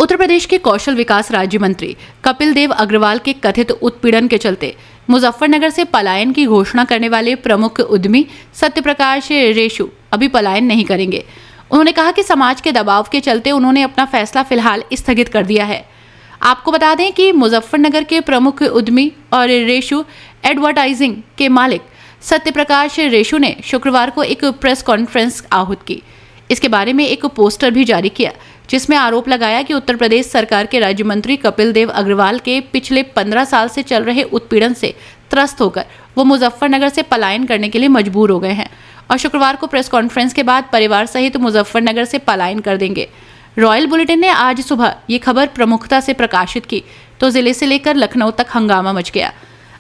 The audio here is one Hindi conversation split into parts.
उत्तर प्रदेश के कौशल विकास राज्य मंत्री कपिल देव अग्रवाल के कथित उत्पीड़न के चलते मुजफ्फरनगर से पलायन की घोषणा करने वाले प्रमुख उद्यमी सत्यप्रकाश रेशु अभी पलायन नहीं करेंगे। उन्होंने कहा कि समाज के दबाव के चलते उन्होंने अपना फैसला फिलहाल स्थगित कर दिया है। आपको बता दें कि मुजफ्फरनगर के प्रमुख उद्यमी और रेशु एडवर्टाइजिंग के मालिक सत्यप्रकाश रेशु ने शुक्रवार को एक प्रेस कॉन्फ्रेंस आहूत की। इसके बारे में एक पोस्टर भी जारी किया जिसमें आरोप लगाया कि उत्तर प्रदेश सरकार के राज्य मंत्री कपिल देव अग्रवाल के पिछले 15 साल से चल रहे उत्पीड़न से त्रस्त होकर वो मुजफ्फरनगर से पलायन करने के लिए मजबूर हो गए हैं और शुक्रवार को प्रेस कॉन्फ्रेंस के बाद परिवार सहित मुजफ्फरनगर से पलायन कर देंगे। रॉयल बुलेटिन ने आज सुबह ये खबर प्रमुखता से प्रकाशित की तो जिले से लेकर लखनऊ तक हंगामा मच गया।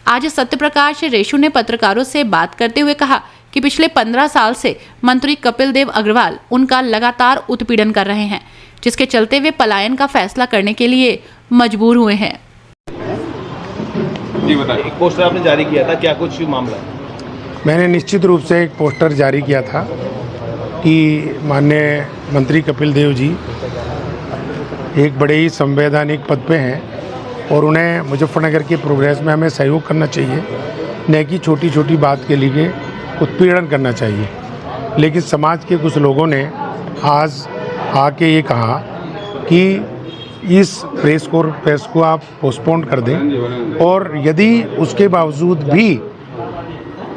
आज सत्यप्रकाश रेशु ने पत्रकारों से बात करते हुए कहा कि पिछले 15 साल से मंत्री कपिल देव अग्रवाल उनका लगातार उत्पीड़न कर रहे हैं, जिसके चलते वे पलायन का फैसला करने के लिए मजबूर हुए हैं। जी बताइए, एक पोस्टर आपने जारी किया था, क्या कुछ मामला? मैंने निश्चित रूप से एक पोस्टर जारी किया था कि माननीय मंत्री कपिल देव जी एक बड़े ही संवैधानिक पद पे हैं और उन्हें मुजफ्फरनगर के प्रोग्रेस में हमें सहयोग करना चाहिए, न कि छोटी छोटी बात के लिए उत्पीड़न करना चाहिए। लेकिन समाज के कुछ लोगों ने आज आके ये कहा कि इस प्रेस को आप पोस्टपोन कर दें और यदि उसके बावजूद भी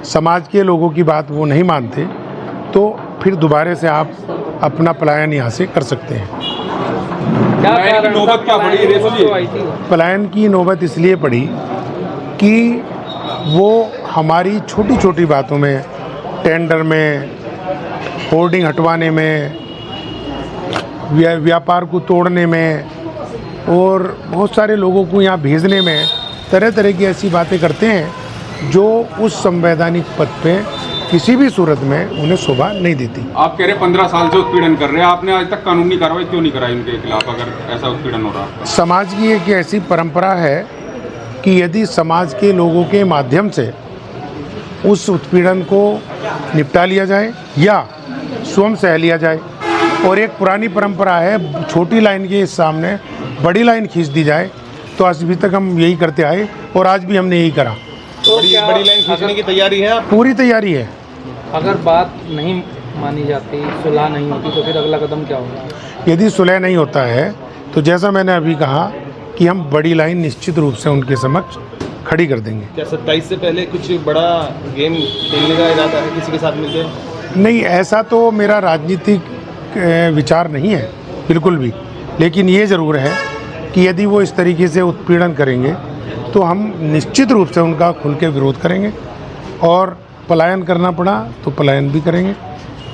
समाज के लोगों की बात वो नहीं मानते तो फिर दोबारा से आप अपना पलायन यहाँ से कर सकते हैं। नौबत क्या पड़ी? पलायन की नौबत इसलिए पड़ी कि वो हमारी छोटी छोटी बातों में, टेंडर में, होर्डिंग हटवाने में, व्यापार को तोड़ने में और बहुत सारे लोगों को यहाँ भेजने में तरह तरह की ऐसी बातें करते हैं जो उस संवैधानिक पद पे किसी भी सूरत में उन्हें शोभा नहीं देती। आप कह रहे 15 साल से उत्पीड़न कर रहे हैं, आपने आज तक कानूनी कार्रवाई क्यों नहीं कराई इनके खिलाफ अगर ऐसा उत्पीड़न हो रहा है? समाज की एक ऐसी परंपरा है कि यदि समाज के लोगों के माध्यम से उस उत्पीड़न को निपटा लिया जाए या स्वयं सह लिया जाए, और एक पुरानी परंपरा है छोटी लाइन के सामने बड़ी लाइन खींच दी जाए, तो आज भी तक हम यही करते आए और आज भी हमने यही करा। तो बड़ी लाइन खींचने की तैयारी है? पूरी तैयारी है। अगर बात नहीं मानी जाती, सुलह नहीं होती, तो फिर अगला कदम क्या होगा? यदि सुलह नहीं होता है तो जैसा मैंने अभी कहा कि हम बड़ी लाइन निश्चित रूप से उनके समक्ष खड़ी कर देंगे। क्या 27 से पहले कुछ बड़ा गेम खेलने का इरादा है किसी के साथ मिलकर? नहीं, ऐसा तो मेरा राजनीतिक विचार नहीं है बिल्कुल भी, लेकिन ये ज़रूर है कि यदि वो इस तरीके से उत्पीड़न करेंगे तो हम निश्चित रूप से उनका खुल के विरोध करेंगे और पलायन करना पड़ा तो पलायन भी करेंगे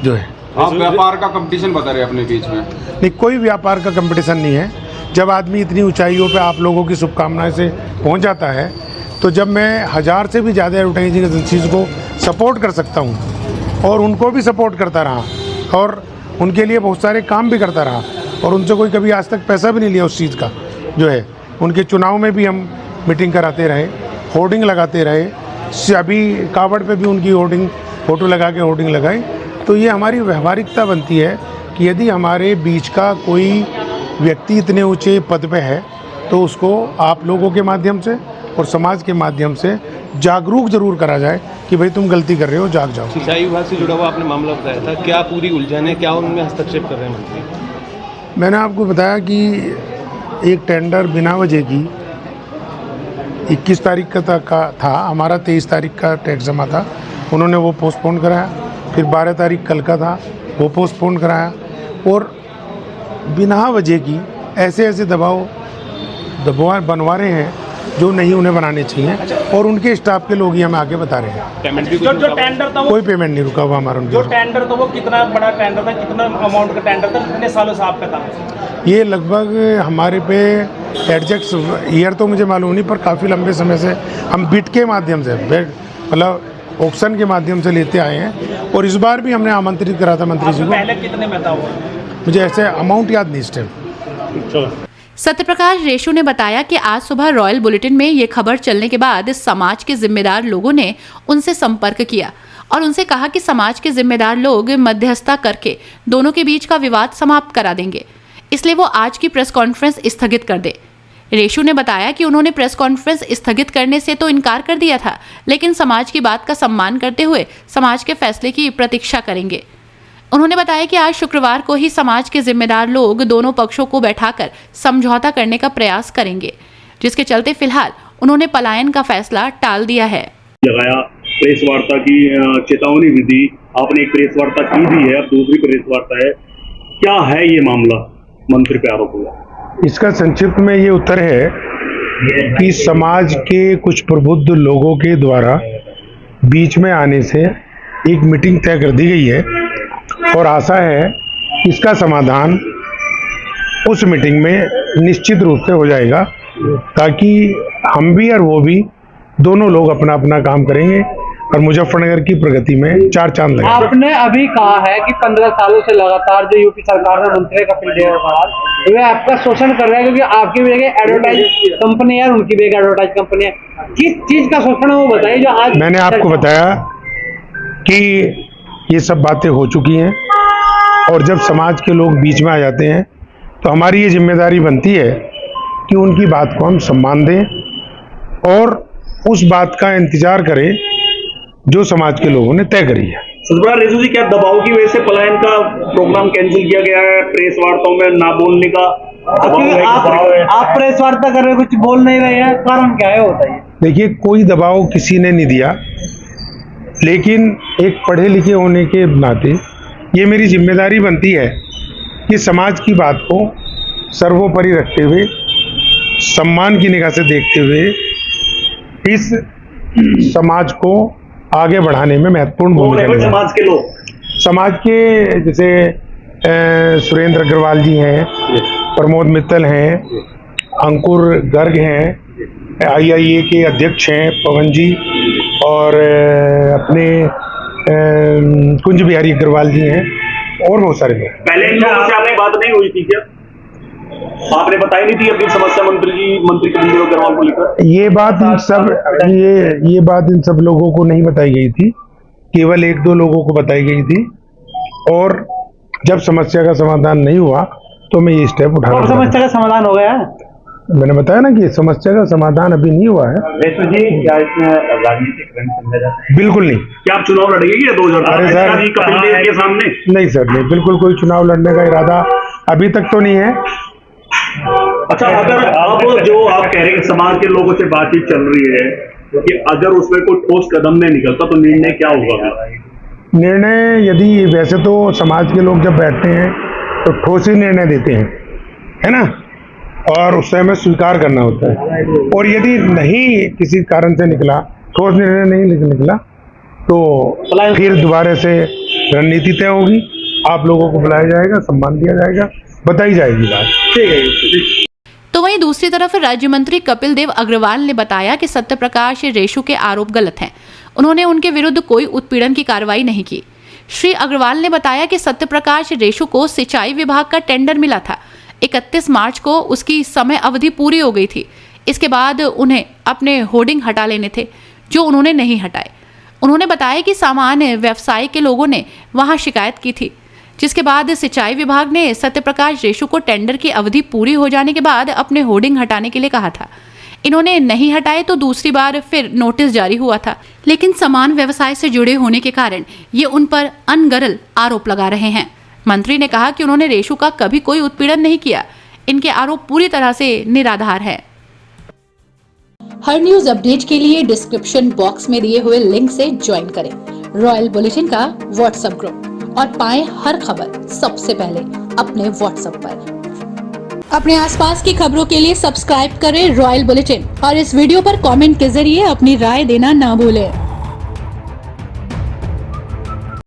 जो है। आप व्यापार का कंपटीशन बता रहे हैं अपने बीच में? नहीं, कोई व्यापार का कंपटीशन नहीं है। जब आदमी इतनी ऊंचाइयों पे आप लोगों की शुभकामनाएं से पहुंच जाता है तो जब मैं 1000 से भी ज़्यादा एडवर्टाइजिंग एजेंसीज को सपोर्ट कर सकता हूं और उनको भी सपोर्ट करता रहा और उनके लिए बहुत सारे काम भी करता रहा और उनसे कोई कभी आज तक पैसा भी नहीं लिया उस चीज़ का जो है, उनके चुनाव में भी हम मीटिंग कराते रहे, होर्डिंग लगाते रहे, अभी कावड़ पे भी उनकी होर्डिंग फ़ोटो लगा के होर्डिंग लगाई। तो ये हमारी व्यवहारिकता बनती है कि यदि हमारे बीच का कोई व्यक्ति इतने ऊंचे पद पे है तो उसको आप लोगों के माध्यम से और समाज के माध्यम से जागरूक जरूर करा जाए कि भाई तुम गलती कर रहे हो, जाग जाओ। सिंचाई विभाग से जुड़ा हुआ आपने मामला बताया था, क्या पूरी उलझन है, क्या उनमें हस्तक्षेप कर रहे हैं मंत्री? मैंने आपको बताया कि एक टेंडर बिना वजह की 21 तारीख का था, हमारा 23 तारीख का टैक्स जमा था, उन्होंने वो पोस्टपोन कराया। फिर 12 तारीख कल का था, वो पोस्टपोन कराया और बिना वजह की ऐसे ऐसे दबाव बनवा रहे हैं जो नहीं उन्हें बनाने चाहिए और उनके स्टाफ के लोग ही हमें आके बता रहे हैं। पेमेंट भी जो टेंडर था कोई पेमेंट नहीं रुका हुआ हमारा। जो टेंडर था वो कितना बड़ा टेंडर था, कितना अमाउंट का टेंडर था, कितने सालों से आपका था? ये लगभग हमारे पे एडजेक्ट ईयर तो मुझे मालूम नहीं, पर काफ़ी लंबे समय से हम बिड के माध्यम से, मतलब ऑक्शन के माध्यम से लेते आए हैं और इस बार भी हमने आमंत्रित करा था मंत्री जी को। पहले कितने में था वो? मुझे ऐसे अमाउंट याद नहीं इस टाइम। सत्यप्रकाश रेशु ने बताया कि आज सुबह रॉयल बुलेटिन में ये खबर चलने के बाद समाज के जिम्मेदार लोगों ने उनसे संपर्क किया और उनसे कहा कि समाज के जिम्मेदार लोग मध्यस्थता करके दोनों के बीच का विवाद समाप्त करा देंगे। इसलिए वो आज की प्रेस कॉन्फ्रेंस स्थगित कर दे। रेशु ने बताया कि उन्होंने प्रेस कॉन्फ्रेंस स्थगित करने से तो इनकार कर दिया था, लेकिन समाज की बात का सम्मान करते हुए समाज के फैसले की प्रतीक्षा करेंगे। उन्होंने बताया कि आज शुक्रवार को ही समाज के जिम्मेदार लोग दोनों पक्षों को बैठाकर समझौता करने का प्रयास करेंगे, जिसके चलते फिलहाल उन्होंने पलायन का फैसला टाल दिया है। लगाया प्रेस वार्ता की चेतावनी भी दी, आपने एक प्रेस वार्ता की भी है, अब दूसरी प्रेस वार्ता है, क्या है ये मामला? मंत्री पे आरोप हुआ। इसका संक्षिप्त में ये उत्तर है कि समाज के कुछ प्रबुद्ध लोगों के द्वारा बीच में आने से एक मीटिंग तय कर दी गई है और आशा है इसका समाधान उस मीटिंग में निश्चित रूप से हो जाएगा, ताकि हम भी और वो भी दोनों लोग अपना अपना काम करेंगे और मुजफ्फरनगर की प्रगति में चार चांद लगेंगे। आपने अभी कहा है कि 15 सालों से लगातार जो यूपी सरकार में मंत्री कपिल देव अग्रवाल वे आपका शोषण कर रहे हैं, क्योंकि आपकी भी एक एडवर्टाइज कंपनी है, उनकी भी एक एडवर्टाइज कंपनी है। किस चीज का शोषण है वो बताइए जो आज मैंने आपको बताया कि ये सब बातें हो चुकी हैं और जब समाज के लोग बीच में आ जाते हैं तो हमारी ये जिम्मेदारी बनती है कि उनकी बात को हम सम्मान दें और उस बात का इंतजार करें जो समाज के लोगों ने तय करी है। सतपाल रेशु जी, क्या दबाव की वजह से पलायन का प्रोग्राम कैंसिल किया गया है? प्रेस वार्ताओं में ना बोलने का आप प्रेस वार्ता कर रहे हो, कुछ बोल नहीं रहे हैं, कारण क्या है बताइए। देखिए, कोई दबाव किसी ने नहीं दिया, लेकिन एक पढ़े लिखे होने के नाते ये मेरी जिम्मेदारी बनती है कि समाज की बात को सर्वोपरि रखते हुए, सम्मान की निगाह से देखते हुए इस समाज को आगे बढ़ाने में महत्वपूर्ण भूमिका निभाएं। समाज के लोग, समाज के जैसे सुरेंद्र अग्रवाल जी हैं, प्रमोद मित्तल हैं, अंकुर गर्ग हैं, IIA के अध्यक्ष हैं पवन जी, और अपने कुंज बिहारी अग्रवाल जी हैं, और बहुत सारे लोग। पहले इन लोगों से आपकी बात नहीं हुई थी क्या? आपने बताई नहीं थी अपनी समस्या मंत्री कपिल देव अग्रवाल को लेकर? ये बात इन सब लोगों को नहीं बताई गई थी, केवल एक दो लोगों को बताई गई थी, और जब समस्या का समाधान नहीं हुआ तो मैं ये स्टेप उठा रहा था। समस्या का समाधान हो गया है? मैंने बताया ना कि समस्या का समाधान अभी नहीं हुआ है। रेशु जी, क्या इसमें राजनीतिक रंग समझा जाता है? बिल्कुल नहीं। क्या आप चुनाव लड़ेंगे 2018 कपिल देव के सामने? नहीं सर, नहीं, बिल्कुल कोई चुनाव लड़ने का इरादा अभी तक तो नहीं है। अच्छा, अगर आप जो आप कह रहे हैं समाज के लोगों से बातचीत चल रही है, कि अगर उसमें कोई ठोस कदम नहीं निकलता तो निर्णय क्या होगा? निर्णय यदि वैसे तो समाज के लोग जब बैठते हैं तो ठोस ही निर्णय देते हैं, है ना, और उससे हमें स्वीकार करना होता है। और यदि नहीं किसी कारण से निकला, ठोस निर्णय नहीं निकला, तो फिर दोबारा से रणनीति तय होगी, आप लोगों को बुलाया जाएगा, सम्मान दिया जाएगा, बताई जाएगी बात। ठीक है। तो वहीं दूसरी तरफ राज्य मंत्री कपिल देव अग्रवाल ने बताया कि सत्यप्रकाश रेशु के आरोप गलत हैं। उन्होंने उनके विरुद्ध कोई उत्पीड़न की कार्रवाई नहीं की। श्री अग्रवाल ने बताया कि सत्यप्रकाश रेशु को सिंचाई विभाग का टेंडर मिला था। 31 मार्च को उसकी समय अवधि पूरी हो गई थी। इसके बाद उन्हें अपने होर्डिंग हटा लेने थे, जो उन्होंने नहीं हटाए। उन्होंने बताया कि सामान्य व्यवसाय के लोगों ने वहां शिकायत की थी, जिसके बाद सिंचाई विभाग ने सत्यप्रकाश रेशु को टेंडर की अवधि पूरी हो जाने के बाद अपने होर्डिंग हटाने के लिए कहा था। इन्होंने नहीं हटाए तो दूसरी बार फिर नोटिस जारी हुआ था, लेकिन समान व्यवसाय से जुड़े होने के कारण ये उन पर अनगरल आरोप लगा रहे हैं। मंत्री ने कहा कि उन्होंने रेशु का कभी कोई उत्पीड़न नहीं किया। इनके आरोप पूरी तरह से निराधार है। हर न्यूज अपडेट के लिए डिस्क्रिप्शन बॉक्स में दिए हुए लिंक से ज्वाइन करें रॉयल बुलेटिन का व्हाट्सएप ग्रुप और पाएं हर खबर सबसे पहले अपने व्हाट्सएप पर। अपने आसपास की खबरों के लिए सब्सक्राइब करें रॉयल बुलेटिन और इस वीडियो पर कमेंट के जरिए अपनी राय देना ना भूलें।